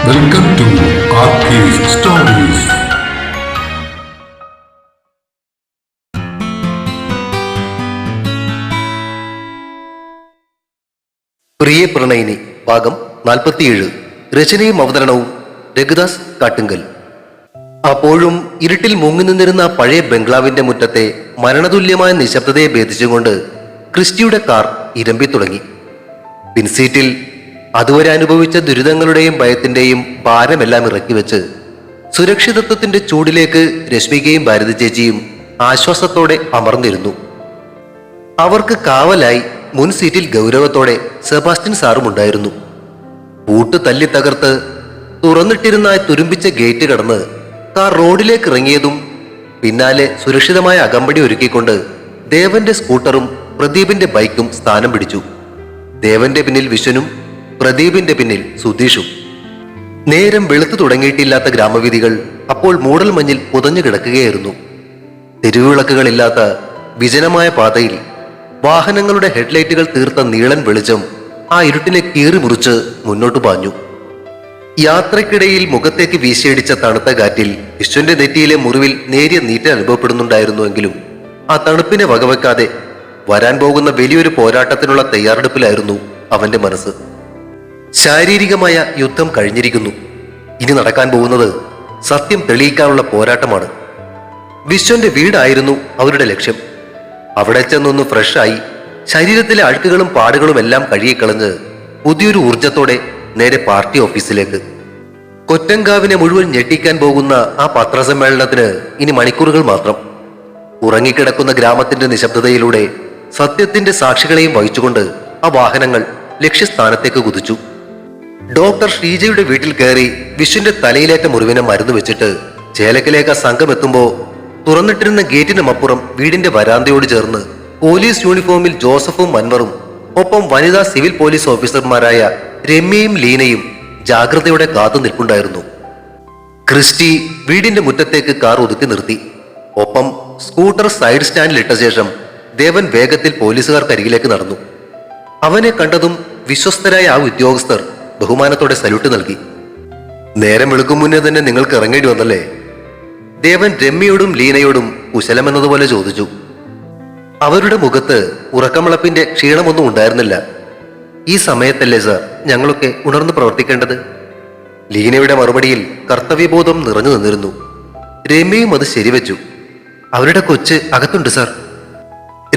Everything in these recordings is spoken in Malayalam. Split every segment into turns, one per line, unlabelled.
Welcome to Arcade Stories.
പ്രിയ പ്രണയിനി ഭാഗം 47. രചനയും അവതരണവും രഘുദാസ് കാട്ടുങ്കൽ. അപ്പോഴും ഇരുട്ടിൽ മുങ്ങി നിന്നിരുന്ന പഴയ ബംഗ്ലാവിന്റെ മുറ്റത്തെ മരണതുല്യമായ നിശബ്ദതയെ ഭേദിച്ചുകൊണ്ട് ക്രിസ്റ്റിയുടെ കാർ ഇരമ്പി തുടങ്ങി. പിൻസീറ്റിൽ അതുവരെ അനുഭവിച്ച ദുരിതങ്ങളുടെയും ഭയത്തിന്റെയും ഭാരമെല്ലാം ഇറക്കി വെച്ച് സുരക്ഷിതത്വത്തിന്റെ ചൂടിലേക്ക് രശ്മികയും ഭാരതി ചേച്ചിയും ആശ്വാസത്തോടെ അമർന്നിരുന്നു. അവർക്ക് കാവലായി മുൻ സീറ്റിൽ ഗൗരവത്തോടെ സെബാസ്റ്റ്യൻ സാറും ഉണ്ടായിരുന്നു. പൂട്ട് തല്ലി തകർത്ത് തുറന്നിട്ടിരുന്ന തുരുമ്പിച്ച ഗേറ്റ് കടന്ന് കാർ റോഡിലേക്ക് ഇറങ്ങിയതും പിന്നാലെ സുരക്ഷിതമായ അകമ്പടി ഒരുക്കിക്കൊണ്ട് ദേവന്റെ സ്കൂട്ടറും പ്രദീപിന്റെ ബൈക്കും സ്ഥാനം പിടിച്ചു. ദേവന്റെ പിന്നിൽ വിശ്വനും പ്രദീപിന്റെ പിന്നിൽ സുധീഷും. നേരം വെളുത്തു തുടങ്ങിയിട്ടില്ലാത്ത ഗ്രാമവീഥികൾ അപ്പോൾ മൂടൽ മഞ്ഞിൽ പുതഞ്ഞു കിടക്കുകയായിരുന്നു. തെരുവിളക്കുകളില്ലാത്ത വിജനമായ പാതയിൽ വാഹനങ്ങളുടെ ഹെഡ്ലൈറ്റുകൾ തീർത്ത നീളൻ വെളിച്ചം ആ ഇരുട്ടിനെ കീറി മുറിച്ച് മുന്നോട്ടു പാഞ്ഞു. യാത്രക്കിടയിൽ മുഖത്തേക്ക് വീശിയടിച്ച തണുത്ത കാറ്റിൽ വിശ്വന്റെ നെറ്റിയിലെ മുറിവിൽ നേരിയ നീറ്റൽ അനുഭവപ്പെടുന്നുണ്ടായിരുന്നുവെങ്കിലും ആ തണുപ്പിനെ വകവെക്കാതെ വരാൻ പോകുന്ന വലിയൊരു പോരാട്ടത്തിനുള്ള തയ്യാറെടുപ്പിലായിരുന്നു അവന്റെ മനസ്സ്. ശാരീരികമായ യുദ്ധം കഴിഞ്ഞിരിക്കുന്നു. ഇനി നടക്കാൻ പോകുന്നത് സത്യം തെളിയിക്കാനുള്ള പോരാട്ടമാണ്. വിശ്വന്റെ വീടായിരുന്നു അവരുടെ ലക്ഷ്യം. അവിടെ ചെന്നൊന്ന് ഫ്രഷായി ശരീരത്തിലെ അഴുക്കുകളും പാടുകളും എല്ലാം കഴുകിക്കളഞ്ഞ് പുതിയൊരു ഊർജത്തോടെ നേരെ പാർട്ടി ഓഫീസിലേക്ക്. കൊറ്റങ്കാവിനെ മുഴുവൻ ഞെട്ടിക്കാൻ പോകുന്ന ആ പത്രസമ്മേളനത്തിന് ഇനി മണിക്കൂറുകൾ മാത്രം. ഉറങ്ങിക്കിടക്കുന്ന ഗ്രാമത്തിന്റെ നിശബ്ദതയിലൂടെ സത്യത്തിന്റെ സാക്ഷികളെയും വഹിച്ചുകൊണ്ട് ആ വാഹനങ്ങൾ ലക്ഷ്യസ്ഥാനത്തേക്ക് കുതിച്ചു. ഡോക്ടർ ശ്രീജയുടെ വീട്ടിൽ കയറി വിശ്വന്റെ തലയിലേറ്റ മുറിവിനെ മരുന്ന് വെച്ചിട്ട് ചേലക്കിലേക്ക് സംഘം എത്തുമ്പോ തുറന്നിട്ടിരുന്ന ഗേറ്റിനുമപ്പുറം വീടിന്റെ വരാന്തയോട് ചേർന്ന് പോലീസ് യൂണിഫോമിൽ ജോസഫും മൻവറും ഒപ്പം വനിതാ സിവിൽ പോലീസ് ഓഫീസർമാരായ രമ്യയും ലീനയും ജാഗ്രതയോടെ കാത്തു നിൽപ്പുണ്ടായിരുന്നു. ക്രിസ്റ്റി വീടിന്റെ മുറ്റത്തേക്ക് കാർ ഒതുക്കി നിർത്തി. ഒപ്പം സ്കൂട്ടർ സൈഡ് സ്റ്റാൻഡിൽ ഇട്ട ശേഷം ദേവൻ വേഗത്തിൽ പോലീസുകാർക്കരികിലേക്ക് നടന്നു. അവനെ കണ്ടതും വിശ്വസ്തരായ ആ ഉദ്യോഗസ്ഥർ ബഹുമാനത്തോടെ സല്യൂട്ട് നൽകി. നേരം വെളുക്കും മുന്നേ തന്നെ നിങ്ങൾക്ക് ഇറങ്ങേണ്ടി വന്നല്ലേ? ദേവൻ രമ്യയോടും ലീനയോടും കുശലമെന്നതുപോലെ ചോദിച്ചു. അവരുടെ മുഖത്ത് ഉറക്കമിളപ്പിന്റെ ക്ഷീണമൊന്നും ഉണ്ടായിരുന്നില്ല. ഈ സമയത്തല്ലേ സാർ ഞങ്ങളൊക്കെ ഉണർന്നു പ്രവർത്തിക്കേണ്ടത്? ലീനയുടെ മറുപടിയിൽ കർത്തവ്യബോധം നിറഞ്ഞു നിന്നിരുന്നു. രമ്യയും അത് ശരിവെച്ചു. അവരുടെ കൊച്ച് അകത്തുണ്ട് സാർ.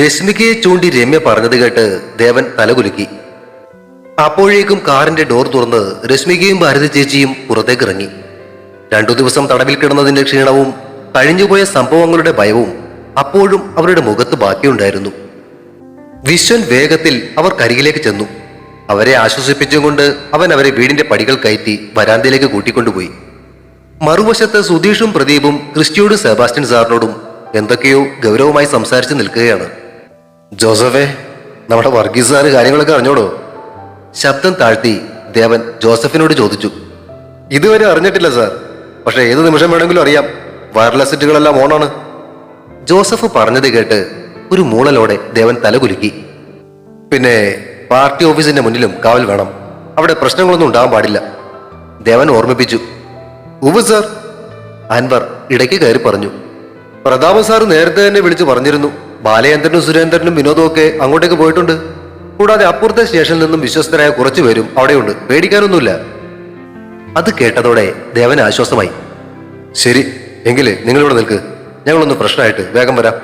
രശ്മികയെ ചൂണ്ടി രമ്യ പറഞ്ഞത് കേട്ട് ദേവൻ തലകുലുക്കി. അപ്പോഴേക്കും കാറിന്റെ ഡോർ തുറന്ന് രശ്മികയും ഭാരതി ചേച്ചിയും പുറത്തേക്ക് ഇറങ്ങി. 2 ദിവസം തടവിൽ കിടന്നതിന്റെ ക്ഷീണവും കഴിഞ്ഞുപോയ സംഭവങ്ങളുടെ ഭയവും അപ്പോഴും അവരുടെ മുഖത്ത് ബാക്കിയുണ്ടായിരുന്നു. വിശ്വൻ വേഗത്തിൽ അവർ കരികിലേക്ക് ചെന്നു. അവരെ ആശ്വസിപ്പിച്ചുകൊണ്ട് അവൻ അവരെ വീടിന്റെ പടികൾ കയറ്റി വരാന്തയിലേക്ക് കൂട്ടിക്കൊണ്ടുപോയി. മറുവശത്ത് സുധീഷും പ്രദീപും ക്രിസ്റ്റിയോടും സെബാസ്റ്റ്യൻ സാറിനോടും എന്തൊക്കെയോ ഗൗരവമായി സംസാരിച്ച് നിൽക്കുകയാണ്. ജോസഫേ, നമ്മുടെ വർഗീസ് സാറ് കാര്യങ്ങളൊക്കെ അറിഞ്ഞോടോ? ശബ്ദം താഴ്ത്തി ദേവൻ ജോസഫിനോട് ചോദിച്ചു. ഇതുവരെ അറിഞ്ഞിട്ടില്ല സാർ, പക്ഷെ ഏത് നിമിഷം വേണമെങ്കിലും അറിയാം. വയർലെസ് സെറ്റുകളെല്ലാം ഓണാണ്. ജോസഫ് പറഞ്ഞത് കേട്ട് ഒരു മൂളലോടെ ദേവൻ തലകുലുക്കി. പിന്നെ പാർട്ടി ഓഫീസിന്റെ മുന്നിലും കാവൽ വേണം. അവിടെ പ്രശ്നങ്ങളൊന്നും ഉണ്ടാകാൻ പാടില്ല, ദേവൻ ഓർമ്മിപ്പിച്ചു. ഉവ് സാർ, അൻവർ ഇടയ്ക്ക് കയറി പറഞ്ഞു. പ്രതാപൻ സാർ നേരത്തെ തന്നെ വിളിച്ചു പറഞ്ഞിരുന്നു. ബാലചന്ദ്രനും സുരേന്ദ്രനും വിനോദവും ഒക്കെ അങ്ങോട്ടേക്ക് പോയിട്ടുണ്ട്. കൂടാതെ അപ്പുറത്തെ സ്റ്റേഷനിൽ നിന്നും വിശ്വസ്തരായ കുറച്ചു പേരും അവിടെയുണ്ട്, പേടിക്കാനൊന്നുമില്ല. അത് കേട്ടതോടെ ദേവന് ആശ്വാസമായി. ശരി എങ്കിലേ നിങ്ങളിവിടെ നിൽക്ക്, ഞങ്ങളൊന്ന് പ്രശ്നമായിട്ട് വേഗം വരാം.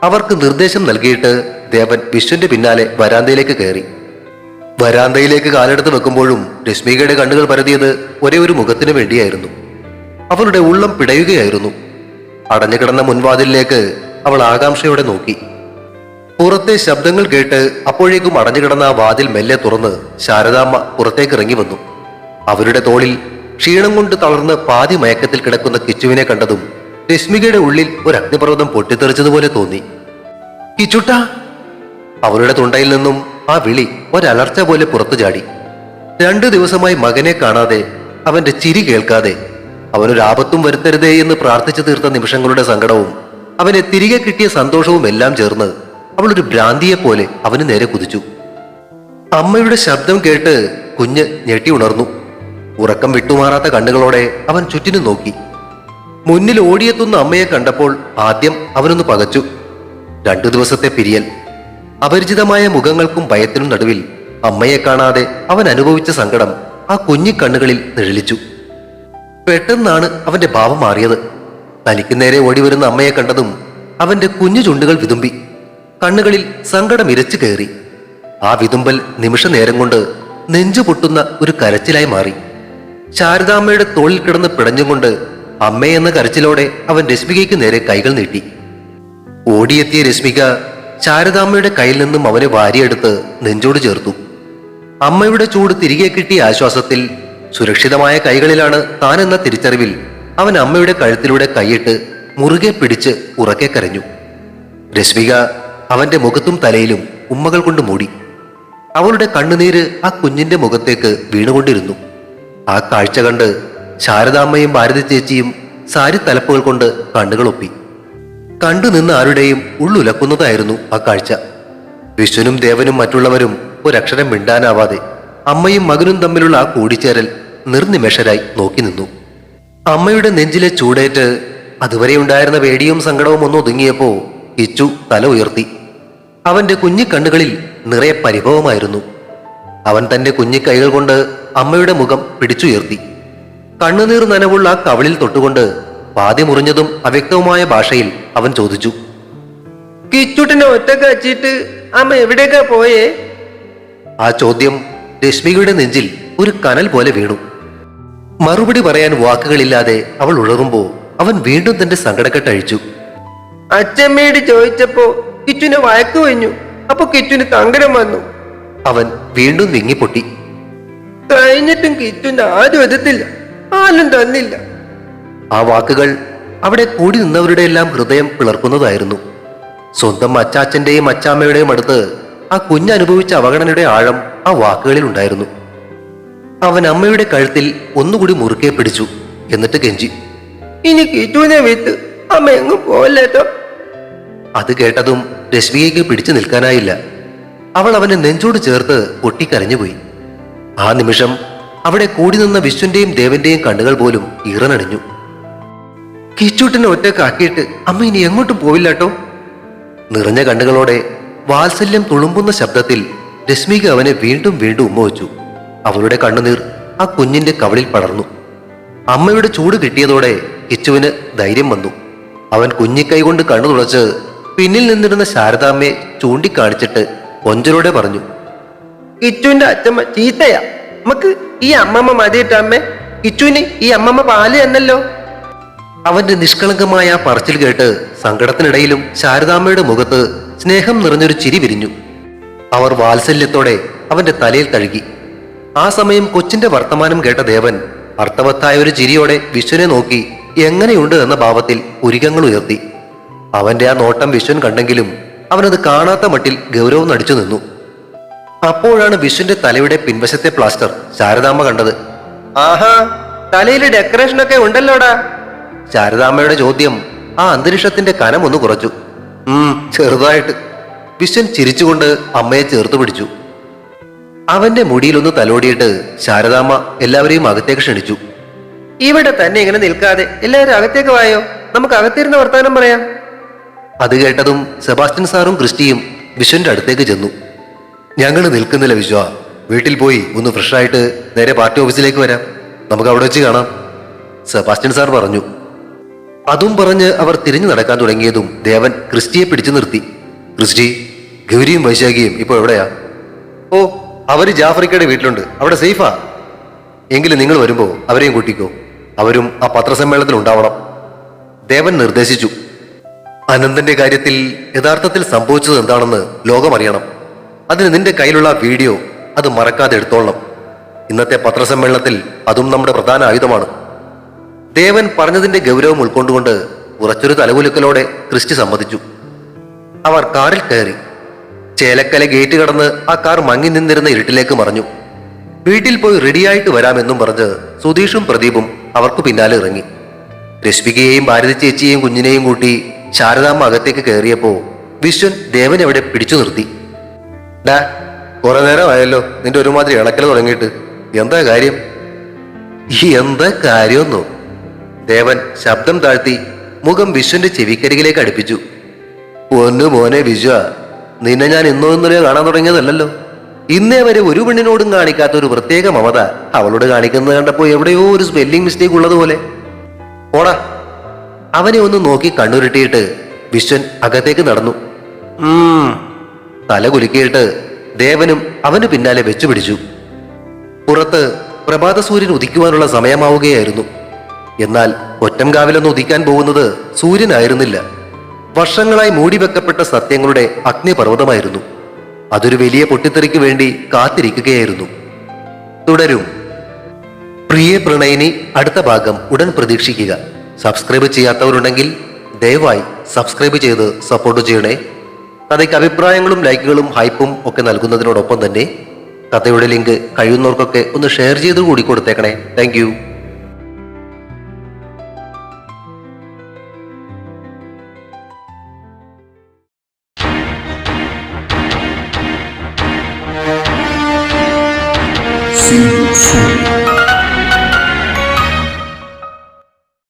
അവർക്ക് നിർദ്ദേശം നൽകിയിട്ട് ദേവൻ വിശ്വന്റെ പിന്നാലെ വരാന്തയിലേക്ക് കയറി. വരാന്തയിലേക്ക് കാലെടുത്ത് വെക്കുമ്പോഴും രശ്മികയുടെ കണ്ണുകൾ പരതിയത് ഒരേ ഒരു മുഖത്തിന് വേണ്ടിയായിരുന്നു. അവളുടെ ഉള്ളം പിടയുകയായിരുന്നു. അടഞ്ഞുകിടന്ന മുൻവാതിലിലേക്ക് അവൾ ആകാംക്ഷയോടെ നോക്കി. പുറത്തെ ശബ്ദങ്ങൾ കേട്ട് അപ്പോഴേക്കും അടഞ്ഞുകിടന്ന ആ വാതിൽ മെല്ലെ തുറന്ന് ശാരദാമ്മ പുറത്തേക്ക് ഇറങ്ങി വന്നു. അവരുടെ തോളിൽ ക്ഷീണം കൊണ്ട് തളർന്ന് പാതി മയക്കത്തിൽ കിടക്കുന്ന കിച്ചുവിനെ കണ്ടതും രശ്മികയുടെ ഉള്ളിൽ ഒരു അഗ്നിപർവ്വതം പൊട്ടിത്തെറിച്ചതുപോലെ തോന്നി. കിച്ചുട്ട! അവളുടെ തൊണ്ടയിൽ നിന്നും ആ വിളി ഒരലർച്ച പോലെ പുറത്തു ചാടി. 2 ദിവസമായി മകനെ കാണാതെ, അവന്റെ ചിരി കേൾക്കാതെ, അവനൊരാപത്തും വരുത്തരുതേ എന്ന് പ്രാർത്ഥിച്ചു തീർത്ത നിമിഷങ്ങളുടെ സങ്കടവും അവനെ തിരികെ കിട്ടിയ സന്തോഷവും എല്ലാം ചേർന്ന് അവളൊരു ഭ്രാന്തിയെപ്പോലെ അവന് നേരെ കുതിച്ചു. അമ്മയുടെ ശബ്ദം കേട്ട് കുഞ്ഞ് ഞെട്ടി ഉണർന്നു. ഉറക്കം വിട്ടുമാറാത്ത കണ്ണുകളോടെ അവൻ ചുറ്റിനും നോക്കി. മുന്നിൽ ഓടിയെത്തുന്ന അമ്മയെ കണ്ടപ്പോൾ ആദ്യം അവനൊന്ന് പകച്ചു. 2 ദിവസത്തെ പിരിയൽ, അപരിചിതമായ മുഖങ്ങൾക്കും ഭയത്തിനും നടുവിൽ അമ്മയെ കാണാതെ അവൻ അനുഭവിച്ച സങ്കടം ആ കുഞ്ഞിക്കണ്ണുകളിൽ നിഴലിച്ചു. പെട്ടെന്നാണ് അവന്റെ ഭാവം മാറിയത്. തനിക്ക് നേരെ ഓടിവരുന്ന അമ്മയെ കണ്ടതും അവന്റെ കുഞ്ഞു ചുണ്ടുകൾ വിതുമ്പി. കണ്ണുകളിൽ സങ്കടം ഇരച്ചു കയറി. ആ വിതുമ്പൽ നിമിഷ നേരം കൊണ്ട് നെഞ്ചു പൊട്ടുന്ന ഒരു കരച്ചിലായി മാറി. ശാരദാമ്മയുടെ തോളിൽ കിടന്ന് പിടഞ്ഞുകൊണ്ട് അമ്മയെന്ന കരച്ചിലോടെ അവൻ രശ്മികയ്ക്ക് നേരെ കൈകൾ നീട്ടി. ഓടിയെത്തിയ രശ്മിക ശാരദാമ്മയുടെ കയ്യിൽ നിന്നും അവനെ വാരിയെടുത്ത് നെഞ്ചോട് ചേർത്തു. അമ്മയുടെ ചൂട് തിരികെ കിട്ടിയ ആശ്വാസത്തിൽ സുരക്ഷിതമായ കൈകളിലാണ് താനെന്ന തിരിച്ചറിവിൽ അവൻ അമ്മയുടെ കഴുത്തിലൂടെ കൈയിട്ട് മുറുകെ പിടിച്ച് ഉറക്കെ കരഞ്ഞു. രശ്മിക അവന്റെ മുഖത്തും തലയിലും ഉമ്മകൾ കൊണ്ട് മൂടി. അവളുടെ കണ്ണുനീര് ആ കുഞ്ഞിന്റെ മുഖത്തേക്ക് വീണുകൊണ്ടിരുന്നു. ആ കാഴ്ച കണ്ട് ശാരദാമ്മയും ഭാരതി ചേച്ചിയും സാരി തലപ്പുകൾ കൊണ്ട് കണ്ണുകളൊപ്പി. കണ്ടുനിന്ന ആരുടെയും ഉള്ളുലക്കുന്നതായിരുന്നു ആ കാഴ്ച. വിശ്വനും ദേവനും മറ്റുള്ളവരും ഒരക്ഷരം മിണ്ടാനാവാതെ അമ്മയും മകനും തമ്മിലുള്ള ആ കൂടിച്ചേരൽ നിർനിമേഷരായി നോക്കി നിന്നു. അമ്മയുടെ നെഞ്ചിലെ ചൂടേറ്റ് അതുവരെ ഉണ്ടായിരുന്ന പേടിയും സങ്കടവും ഒന്ന് ഒതുങ്ങിയപ്പോ കിച്ചു തല ഉയർത്തി. അവന്റെ കുഞ്ഞിക്കണ്ണുകളിൽ നിറയെ പരിഭവമായിരുന്നു. അവൻ തന്റെ കുഞ്ഞിക്കൈകൾ കൊണ്ട് അമ്മയുടെ മുഖം പിടിച്ചുയർത്തി. കണ്ണുനീർ നനവുള്ള ആ കവിളിൽ തൊട്ടുകൊണ്ട് പാതി മുറിഞ്ഞതും അവ്യക്തവുമായ ഭാഷയിൽ അവൻ ചോദിച്ചു,
കിച്ചുട്ടിനെ ഒറ്റക്ക് വച്ചിട്ട് അമ്മ എവിടേക്കാ പോയേ?
ആ ചോദ്യം രശ്മികയുടെ നെഞ്ചിൽ ഒരു കനൽ പോലെ വീണു. മറുപടി പറയാൻ വാക്കുകളില്ലാതെ അവൾ ഉഴറുമ്പോ അവൻ വീണ്ടും തന്റെ സങ്കടക്കെട്ടഴിച്ചു.
അച്ഛമ്മയോട് ചോദിച്ചപ്പോ കിച്ചുനെ വഴക്ക് കഴിഞ്ഞു. അപ്പൊ കിച്ചുന് സങ്കടം വന്നു.
അവൻ വീണ്ടും വിങ്ങിപ്പൊട്ടി.
കഴിഞ്ഞിട്ടും കിച്ചുന് ആരും എതിർത്തില്ല, ആരും തന്നില്ല.
ആ വാക്കുകൾ അവിടെ കൂടി നിന്നവരുടെ എല്ലാം ഹൃദയം പിളർക്കുന്നതായിരുന്നു. സ്വന്തം അച്ചാച്ചന്റെയും അച്ചാമ്മയുടെയും അടുത്ത് ആ കുഞ്ഞനുഭവിച്ച അവഗണനയുടെ ആഴം ആ വാക്കുകളിൽ ഉണ്ടായിരുന്നു. അവൻ അമ്മയുടെ കഴുത്തിൽ ഒന്നുകൂടി മുറുക്കെ പിടിച്ചു. എന്നിട്ട് കെഞ്ചി,
ഇനി കിച്ചുനെ വിട്ട് അമ്മ എങ്ങും പോകല്ലേട്ടോ.
അത് കേട്ടതും രശ്മികയ്ക്ക് പിടിച്ചു നിൽക്കാനായില്ല. അവൾ അവനെ നെഞ്ചോട് ചേർത്ത് പൊട്ടിക്കരഞ്ഞുപോയി. ആ നിമിഷം അവിടെ കൂടി നിന്ന വിശ്വന്റെയും ദേവന്റെയും കണ്ണുകൾ പോലും ഈറനണിഞ്ഞു. കിച്ചൂട്ടിനെ ഒറ്റക്കാക്കിയിട്ട് അമ്മ ഇനി എങ്ങോട്ടും പോവില്ലാട്ടോ. നിറഞ്ഞ കണ്ണുകളോടെ വാത്സല്യം തുളുമ്പുന്ന ശബ്ദത്തിൽ രശ്മിക അവനെ വീണ്ടും വീണ്ടും ഉമ്മ വെച്ചു. അവളുടെ കണ്ണുനീർ ആ കുഞ്ഞിന്റെ കവളിൽ പടർന്നു. അമ്മയുടെ ചൂട് കിട്ടിയതോടെ കിച്ചുവിന് ധൈര്യം വന്നു. അവൻ കുഞ്ഞിക്കൈ കൊണ്ട് കണ്ണു തുളച്ച് പിന്നിൽ നിന്നിരുന്ന ശാരദാമ്മയെ ചൂണ്ടിക്കാണിച്ചിട്ട് കൊഞ്ചലോടെ പറഞ്ഞു,
കിച്ചുവിന്റെ അച്ഛമ്മ ചീത്തയാ. നമുക്ക് ഈ അമ്മമ്മ മതിയിട്ടമ്മേ. കിച്ചുവിന് ഈ അമ്മമ്മ പാല് എന്നല്ലോ.
അവന്റെ നിഷ്കളങ്കമായ ആ പറച്ചിൽ കേട്ട് സങ്കടത്തിനിടയിലും ശാരദാമ്മയുടെ മുഖത്ത് സ്നേഹം നിറഞ്ഞൊരു ചിരി വിരിഞ്ഞു. അവർ വാത്സല്യത്തോടെ അവന്റെ തലയിൽ തഴുകി. ആ സമയം കൊച്ചിന്റെ വർത്തമാനം കേട്ട ദേവൻ അർത്ഥവത്തായ ഒരു ചിരിയോടെ വിശ്വനെ നോക്കി എങ്ങനെയുണ്ട് എന്ന ഭാവത്തിൽ പുരികങ്ങൾ ഉയർത്തി. അവന്റെ ആ നോട്ടം വിശ്വൻ കണ്ടെങ്കിലും അവനത് കാണാത്ത മട്ടിൽ ഗൗരവം നടിച്ചു നിന്നു. അപ്പോഴാണ് വിശ്വന്റെ തലയുടെ പിൻവശത്തെ പ്ലാസ്റ്റർ ശാരദാമ്മ കണ്ടത്.
ആഹാ, തലയില് ഡെക്കറേഷനൊക്കെ ഉണ്ടല്ലോടാ.
ശാരദാമ്മയുടെ ചോദ്യം ആ അന്തരീക്ഷത്തിന്റെ കനം ഒന്ന് കുറച്ചു. ചെറുതായിട്ട്. വിശ്വൻ ചിരിച്ചുകൊണ്ട് അമ്മയെ ചേർത്ത് പിടിച്ചു. അവന്റെ മുടിയിലൊന്ന് തലോടിയിട്ട് ശാരദാമ്മ എല്ലാവരെയും അകത്തേക്ക് ക്ഷണിച്ചു.
ഇവിടെ തന്നെ ഇങ്ങനെ നിൽക്കാതെ എല്ലാവരും അകത്തേക്ക് വായോ, നമുക്ക് അകത്തിരുന്ന് വർത്താനം പറയാം.
അത് കേട്ടതും സെബാസ്റ്റ്യൻ സാറും ക്രിസ്റ്റിയും വിശ്വന്റെ അടുത്തേക്ക് ചെന്നു. ഞങ്ങൾ നിൽക്കുന്നില്ല വിശ്വ, വീട്ടിൽ പോയി ഒന്ന് ഫ്രഷായിട്ട് നേരെ പാർട്ടി ഓഫീസിലേക്ക് വരാം, നമുക്ക് അവിടെ വെച്ച് കാണാം, സെബാസ്റ്റ്യൻ സാർ പറഞ്ഞു. അതും പറഞ്ഞ് അവർ തിരിഞ്ഞു നടക്കാൻ തുടങ്ങിയതും ദേവൻ ക്രിസ്റ്റിയെ പിടിച്ചു നിർത്തി. ക്രിസ്റ്റി, ഗൗരിയും വൈശാഖിയും ഇപ്പോൾ എവിടെയാ? ഓ, അവര് ജാഫ്രിക്കയുടെ വീട്ടിലുണ്ട്, അവിടെ സേഫാ. എങ്കിലും നിങ്ങൾ വരുമ്പോ അവരെയും കൂട്ടിക്കോ, അവരും ആ പത്രസമ്മേളനത്തിൽ ഉണ്ടാവണം, ദേവൻ നിർദ്ദേശിച്ചു. അനന്തന്റെ കാര്യത്തിൽ യഥാർത്ഥത്തിൽ സംഭവിച്ചത് എന്താണെന്ന് ലോകം അറിയണം. അതിന് നിന്റെ കയ്യിലുള്ള വീഡിയോ അത് മറക്കാതെ എടുത്തോളണം. ഇന്നത്തെ പത്രസമ്മേളനത്തിൽ അതും നമ്മുടെ പ്രധാന ആയുധമാണ്. ദേവൻ പറഞ്ഞതിന്റെ ഗൗരവം ഉൾക്കൊണ്ടുകൊണ്ട് ഉറച്ചൊരു തലകുലുക്കലോടെ ക്രിസ്റ്റി സമ്മതിച്ചു. അവർ കാറിൽ കയറി. ചേലക്കല ഗേറ്റ് കടന്ന് ആ കാർ മങ്ങി നിന്നിരുന്ന ഇരുട്ടിലേക്ക് മറഞ്ഞു. വീട്ടിൽ പോയി റെഡിയായിട്ട് വരാമെന്നും പറഞ്ഞ് സുധീഷും പ്രദീപും അവർക്ക് പിന്നാലെ ഇറങ്ങി. രശ്മികയെയും ഭാരതി ചേച്ചിയെയും കുഞ്ഞിനെയും കൂട്ടി ശാരദാമ്മ അകത്തേക്ക് കയറിയപ്പോ വിശ്വൻ ദേവൻ എവിടെ പിടിച്ചു നിർത്തി. ഡാ, കുറെ നേരമായല്ലോ നിന്റെ ഒരുമാതിരി ഇളക്കൽ തുടങ്ങിയിട്ട്, എന്താ കാര്യം? എന്താ കാര്യമൊന്നോ? ദേവൻ ശബ്ദം താഴ്ത്തി മുഖം വിശ്വന്റെ ചെവിക്കരികിലേക്ക് അടുപ്പിച്ചു. പൊന്നു മോനെ വിശ്വ, നിന്നെ ഞാൻ ഇന്നോ ഇന്നലെയോ കാണാൻ തുടങ്ങിയതല്ലല്ലോ. ഇന്നേ വരെ ഒരു പെണ്ണിനോടും കാണിക്കാത്ത ഒരു പ്രത്യേക മമത അവളോട് കാണിക്കുന്നത് കണ്ടപ്പോ എവിടെയോ ഒരു സ്പെല്ലിംഗ് മിസ്റ്റേക്ക് ഉള്ളതുപോലെ. ഓടാ. അവനെ ഒന്ന് നോക്കി കണ്ണുരുട്ടിയിട്ട് വിശ്വൻ അകത്തേക്ക് നടന്നു. തല കുലുക്കിയിട്ട് ദേവനും അവന് പിന്നാലെ വെച്ചുപിടിച്ചു. പുറത്ത് പ്രഭാത സൂര്യൻ ഉദിക്കുവാനുള്ള സമയമാവുകയായിരുന്നു. എന്നാൽ ഒറ്റംകാവിലൊന്ന് ഉദിക്കാൻ പോകുന്നത് സൂര്യനായിരുന്നില്ല. വർഷങ്ങളായി മൂടിവെക്കപ്പെട്ട സത്യങ്ങളുടെ അഗ്നിപർവ്വതമായിരുന്നു. അതൊരു വലിയ പൊട്ടിത്തെറിക്ക് വേണ്ടി കാത്തിരിക്കുകയായിരുന്നു. തുടരും. പ്രിയ പ്രണയിനി അടുത്ത ഭാഗം ഉടൻ പ്രതീക്ഷിക്കുക. സബ്സ്ക്രൈബ് ചെയ്യാത്തവരുണ്ടെങ്കിൽ ദയവായി സബ്സ്ക്രൈബ് ചെയ്ത് സപ്പോർട്ട് ചെയ്യണേ. കഥയ്ക്ക് അഭിപ്രായങ്ങളും ലൈക്കുകളും ഹൈപ്പും ഒക്കെ നൽകുന്നതിനോടൊപ്പം തന്നെ കഥയുടെ ലിങ്ക് കഴിയുന്നവർക്കൊക്കെ ഒന്ന് ഷെയർ ചെയ്ത് കൂടി കൊടുത്തേക്കണേ. താങ്ക്